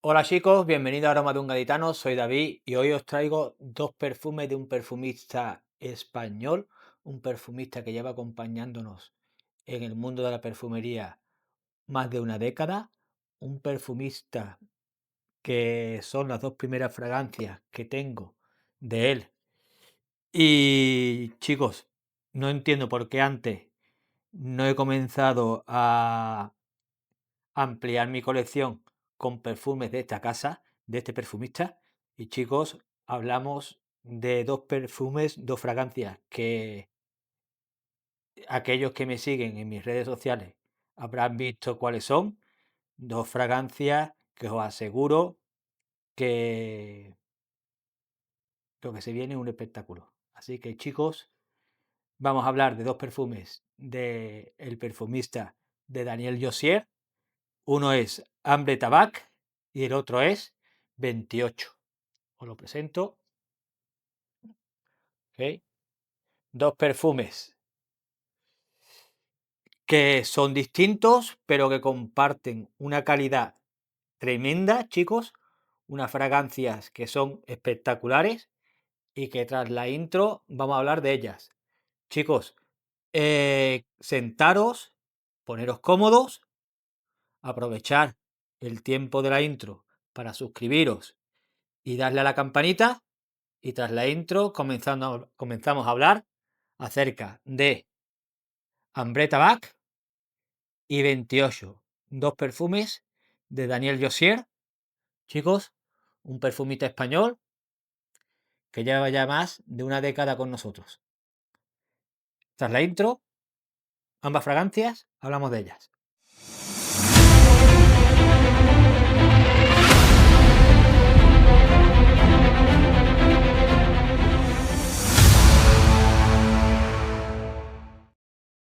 Hola chicos, bienvenidos a Aroma de un Gaditano, soy David y hoy os traigo dos perfumes de un perfumista español, un perfumista que lleva acompañándonos en el mundo de la perfumería más de una década, un perfumista que son las dos primeras fragancias que tengo de él. Y chicos, no entiendo por qué antes no he comenzado a ampliar mi colección con perfumes de esta casa, de este perfumista. Y chicos, hablamos de dos perfumes, dos fragancias que aquellos que me siguen en mis redes sociales habrán visto cuáles son. Dos fragancias que os aseguro que lo que se viene es un espectáculo. Así que chicos, vamos a hablar de dos perfumes de el perfumista de Daniel Jossier. Uno es Ambre Tabac y el otro es 28. Os lo presento. ¿Okay? Dos perfumes que son distintos, pero que comparten una calidad tremenda, chicos. Unas fragancias que son espectaculares y que tras la intro vamos a hablar de ellas. Chicos, sentaros, poneros cómodos, aprovechar el tiempo de la intro para suscribiros y darle a la campanita. Y tras la intro comenzamos a hablar acerca de Ambre Tabac y 28, dos perfumes de Daniel Jossier. Chicos, un perfumista español que lleva ya más de una década con nosotros. Tras la intro, ambas fragancias, hablamos de ellas.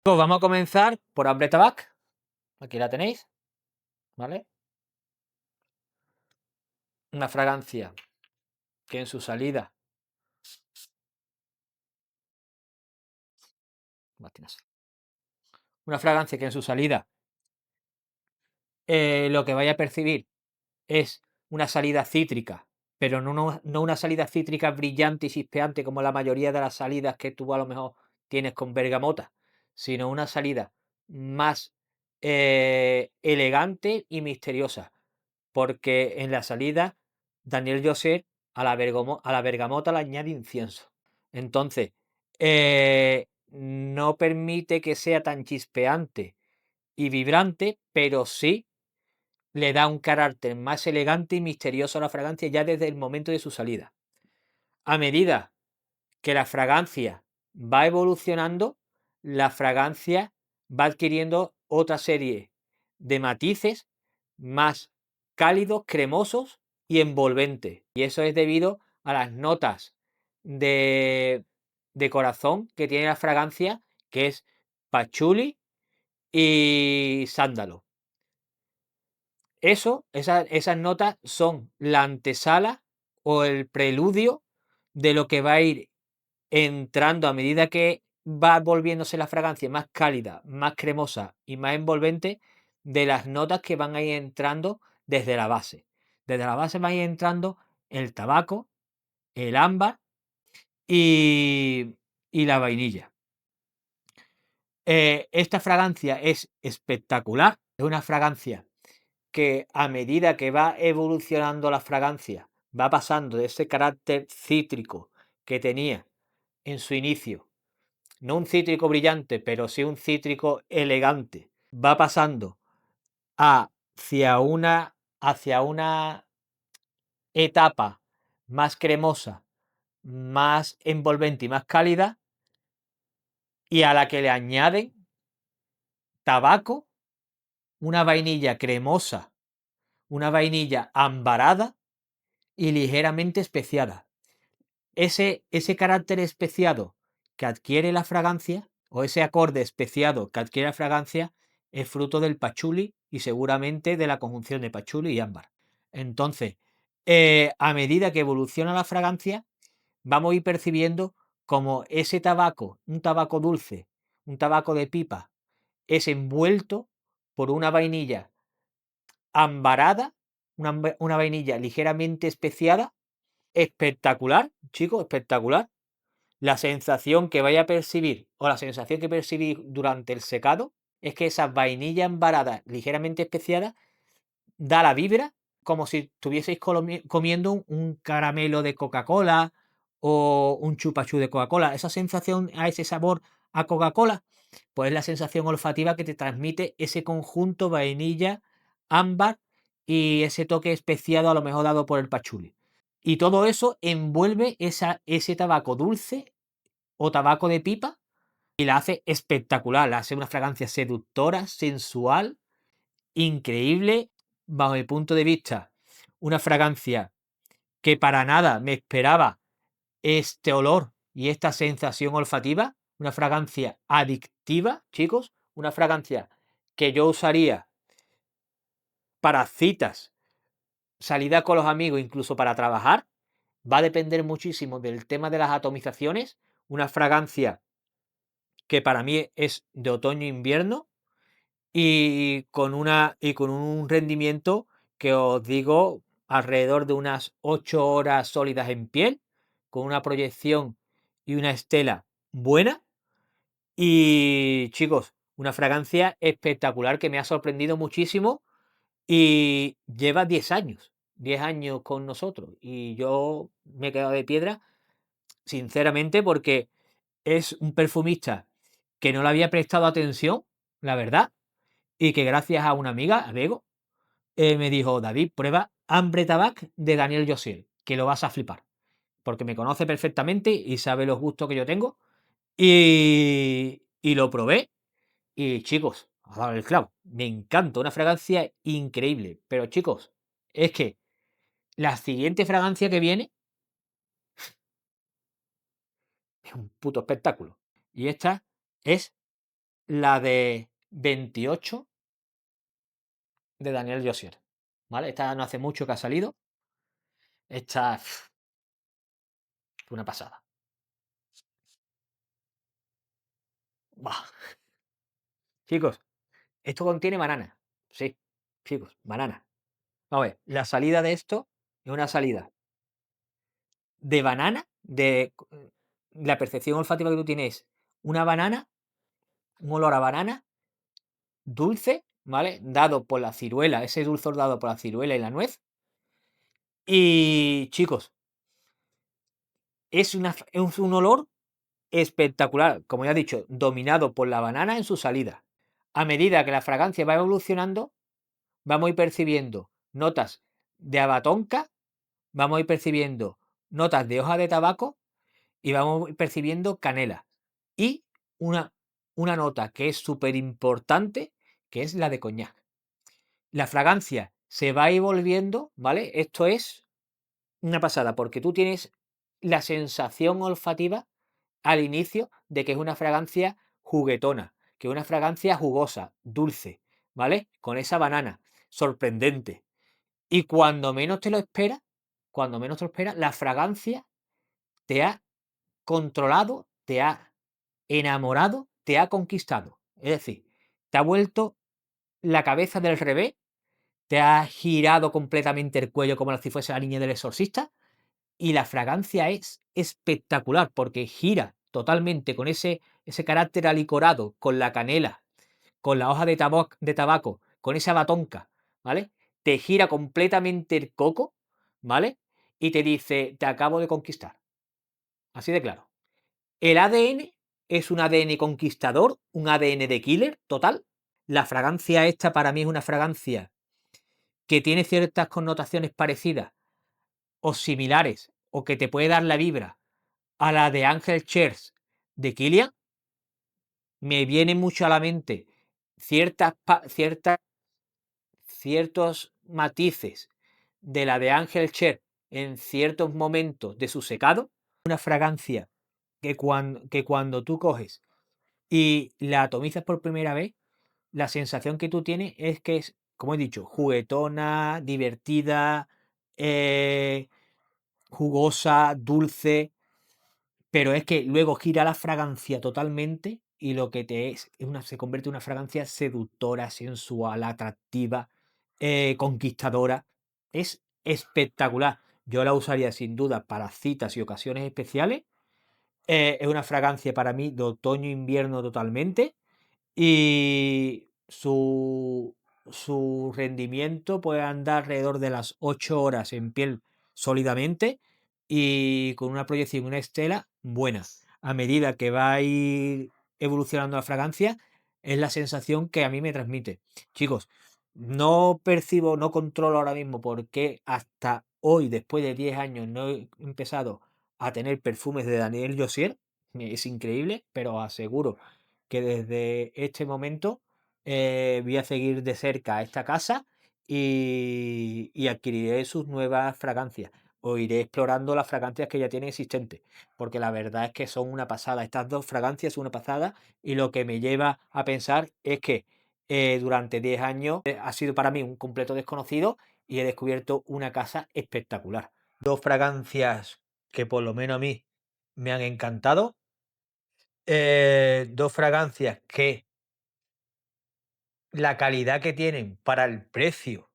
Pues vamos a comenzar por Ambre Tabac. Aquí la tenéis, ¿vale? Una fragancia que en su salida lo que vaya a percibir es una salida cítrica, pero no una salida cítrica brillante y chispeante como la mayoría de las salidas que tú a lo mejor tienes con bergamota, sino una salida más elegante y misteriosa, porque en la salida Daniel Jossier a la bergamota le añade incienso. Entonces, no permite que sea tan chispeante y vibrante, pero sí le da un carácter más elegante y misterioso a la fragancia ya desde el momento de su salida. A medida que la fragancia va evolucionando, la fragancia va adquiriendo otra serie de matices más cálidos, cremosos y envolventes. Y eso es debido a las notas de corazón que tiene la fragancia, que es pachuli y sándalo. Esas notas son la antesala o el preludio de lo que va a ir entrando a medida que va volviéndose la fragancia más cálida, más cremosa y más envolvente, de las notas que van a ir entrando desde la base. Desde la base va a ir entrando el tabaco, el ámbar y la vainilla. Esta fragancia es espectacular, es una fragancia que a medida que va evolucionando la fragancia, va pasando de ese carácter cítrico que tenía en su inicio, no un cítrico brillante, pero sí un cítrico elegante, va pasando hacia una etapa más cremosa, más envolvente y más cálida, y a la que le añaden tabaco, una vainilla cremosa, una vainilla ambarada y ligeramente especiada. Ese carácter especiado que adquiere la fragancia, o ese acorde especiado que adquiere la fragancia, es fruto del pachuli y seguramente de la conjunción de pachuli y ámbar. Entonces, a medida que evoluciona la fragancia, vamos a ir percibiendo como ese tabaco, un tabaco dulce, un tabaco de pipa, es envuelto por una vainilla ambarada, una vainilla ligeramente especiada, espectacular, chicos, espectacular. La sensación que vaya a percibir o la sensación que percibí durante el secado es que esas vainillas embaradas ligeramente especiadas da la vibra como si estuvieseis comiendo un caramelo de Coca-Cola o un chupachú de Coca-Cola. Esa sensación a ese sabor a Coca-Cola, pues es la sensación olfativa que te transmite ese conjunto vainilla, ámbar y ese toque especiado a lo mejor dado por el pachuli. Y todo eso envuelve ese tabaco dulce o tabaco de pipa y la hace espectacular, la hace una fragancia seductora, sensual, increíble, bajo mi punto de vista. Una fragancia que para nada me esperaba este olor y esta sensación olfativa. Una fragancia adictiva, chicos. Una fragancia que yo usaría para citas, salida con los amigos, incluso para trabajar. Va a depender muchísimo del tema de las atomizaciones. Una fragancia que para mí es de otoño-invierno y con un rendimiento que os digo alrededor de unas 8 horas sólidas en piel, con una proyección y una estela buena. Y chicos, una fragancia espectacular que me ha sorprendido muchísimo y lleva 10 años con nosotros. Y yo me he quedado de piedra, sinceramente, porque es un perfumista que no le había prestado atención, la verdad, y que gracias a una amiga, a Bego, me dijo: David, prueba Ambre Tabac de Daniel Josiel, que lo vas a flipar, porque me conoce perfectamente y sabe los gustos que yo tengo. Y lo probé y chicos, ha dado el clavo. Me encanta, una fragancia increíble. Pero chicos, es que la siguiente fragancia que viene es un puto espectáculo. Y esta es la de 28 de Daniel Josier. ¿Vale? Esta no hace mucho que ha salido. Esta es una pasada. Bah. Chicos, esto contiene banana. Sí, chicos, banana. Vamos a ver, la salida de esto es una salida de banana, de la percepción olfativa que tú tienes, una banana, un olor a banana dulce, ¿vale? Dado por la ciruela, ese dulzor dado por la ciruela y la nuez. Y chicos, es un olor espectacular, como ya he dicho, dominado por la banana en su salida. A medida que la fragancia va evolucionando, vamos a ir percibiendo notas de abatonca, vamos a ir percibiendo notas de hoja de tabaco y vamos a ir percibiendo canela. Y una, una nota que es súper importante, que es la de coñac. La fragancia se va a ir volviendo, ¿vale? Esto es una pasada, porque tú tienes la sensación olfativa al inicio de que es una fragancia juguetona, que es una fragancia jugosa, dulce, ¿vale? Con esa banana, sorprendente. Y cuando menos te lo esperas, la fragancia te ha controlado, te ha enamorado, te ha conquistado. Es decir, te ha vuelto la cabeza del revés, te ha girado completamente el cuello como si fuese la niña del exorcista. Y la fragancia es espectacular porque gira totalmente con ese carácter alicorado, con la canela, con la hoja de tabaco, con esa batonca, ¿vale? Te gira completamente el coco, ¿vale? Y te dice: te acabo de conquistar. Así de claro. El ADN es un ADN conquistador, un ADN de killer total. La fragancia esta para mí es una fragancia que tiene ciertas connotaciones parecidas o similares, o que te puede dar la vibra a la de Angel Chers de Kilian. Me viene mucho a la mente ciertos matices de la de Angel Cher en ciertos momentos de su secado. Una fragancia que cuando tú coges y la atomizas por primera vez, la sensación que tú tienes es que es, como he dicho, juguetona, divertida, jugosa, dulce, pero es que luego gira la fragancia totalmente y lo que se convierte en una fragancia seductora, sensual, atractiva, conquistadora. Es espectacular. Yo la usaría sin duda para citas y ocasiones especiales. Es una fragancia para mí de otoño-invierno totalmente. Y su rendimiento puede andar alrededor de las 8 horas en piel sólidamente y con una proyección, una estela buena. A medida que va a ir evolucionando la fragancia, es la sensación que a mí me transmite. Chicos, no percibo, no controlo ahora mismo por qué hasta hoy, después de 10 años, no he empezado a tener perfumes de Daniel Josier. Es increíble, pero os aseguro que desde este momento voy a seguir de cerca esta casa y adquiriré sus nuevas fragancias. O iré explorando las fragancias que ya tiene existentes, porque la verdad es que son una pasada. Estas dos fragancias son una pasada y lo que me lleva a pensar es que durante 10 años ha sido para mí un completo desconocido y he descubierto una casa espectacular. Dos fragancias que por lo menos a mí me han encantado. Dos fragancias que la calidad que tienen para el precio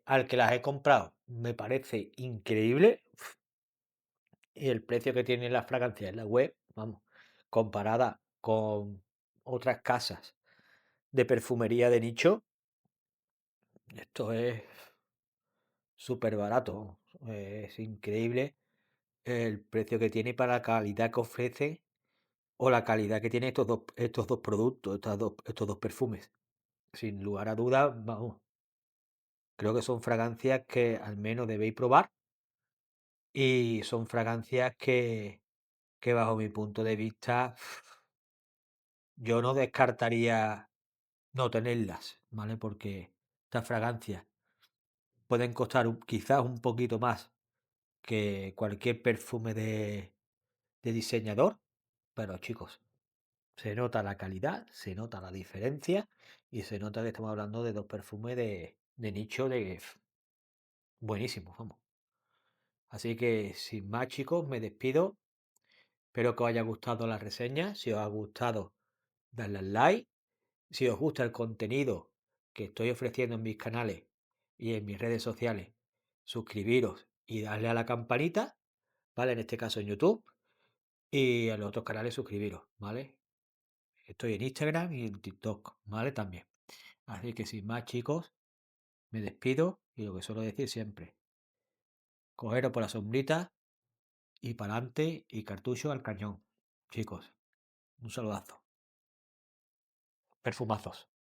al que las he comprado me parece increíble. Y el precio que tienen las fragancias en la web, vamos, comparada con otras casas de perfumería de nicho, esto es súper barato. Es increíble el precio que tiene para la calidad que ofrece o la calidad que tienen estos dos productos, estos dos perfumes. Sin lugar a dudas, vamos, creo que son fragancias que al menos debéis probar y son fragancias que bajo mi punto de vista yo no descartaría no tenerlas, ¿vale? Porque estas fragancias pueden costar quizás un poquito más que cualquier perfume de diseñador, pero chicos, se nota la calidad, se nota la diferencia y se nota que estamos hablando de dos perfumes de nicho buenísimos, vamos. Así que sin más chicos, me despido. Espero que os haya gustado la reseña. Si os ha gustado, dadle al like. Si os gusta el contenido que estoy ofreciendo en mis canales y en mis redes sociales, suscribiros y darle a la campanita, ¿vale? En este caso en YouTube. Y en los otros canales suscribiros, ¿vale? Estoy en Instagram y en TikTok, ¿vale? También. Así que sin más chicos, me despido y lo que suelo decir siempre, cogeros por la sombrita y para adelante y cartucho al cañón. Chicos, un saludazo. Perfumazos.